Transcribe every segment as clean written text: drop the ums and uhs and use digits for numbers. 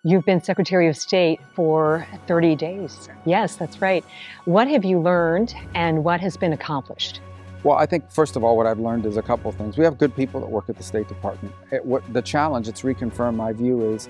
You've been Secretary of State for 30 days. Yes, that's right. What have you learned and what has been accomplished? Well, I think, first of all, what I've learned is a couple of things. We have good people that work at the State Department. The challenge, it's reconfirmed my view, is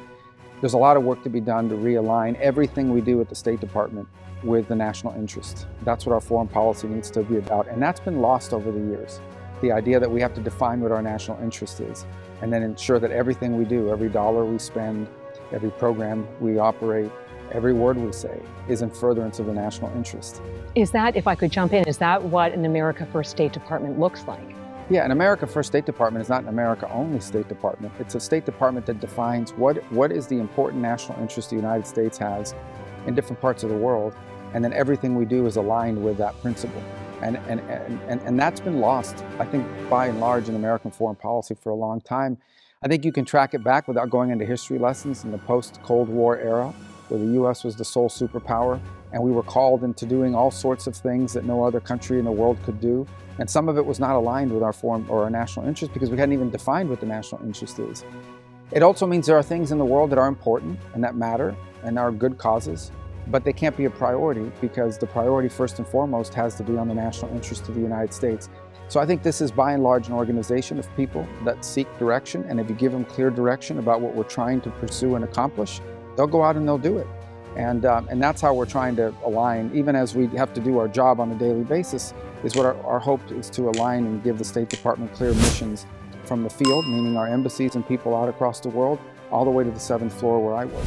there's a lot of work to be done to realign everything we do at the State Department with the national interest. That's what our foreign policy needs to be about. And that's been lost over the years. The idea that we have to define what our national interest is and then ensure that everything we do, every dollar we spend, every program we operate, every word we say is in furtherance of the national interest. Is that, if I could jump in, is that what an America First State Department looks like? Yeah, an America First State Department is not an America-only State Department. It's a State Department that defines what is the important national interest the United States has in different parts of the world, and then everything we do is aligned with that principle. And that's been lost, I think, by and large in American foreign policy for a long time. I think you can track it back without going into history lessons in the post-Cold War era, where the U.S. was the sole superpower, and we were called into doing all sorts of things that no other country in the world could do. And some of it was not aligned with our foreign or our national interest because we hadn't even defined what the national interest is. It also means there are things in the world that are important and that matter and are good causes, but they can't be a priority because the priority first and foremost has to be on the national interest of the United States. So I think this is by and large an organization of people that seek direction, and if you give them clear direction about what we're trying to pursue and accomplish, they'll go out and they'll do it. And that's how we're trying to align, even as we have to do our job on a daily basis, is what our hope is to align and give the State Department clear missions from the field, meaning our embassies and people out across the world, all the way to the 7th floor where I work.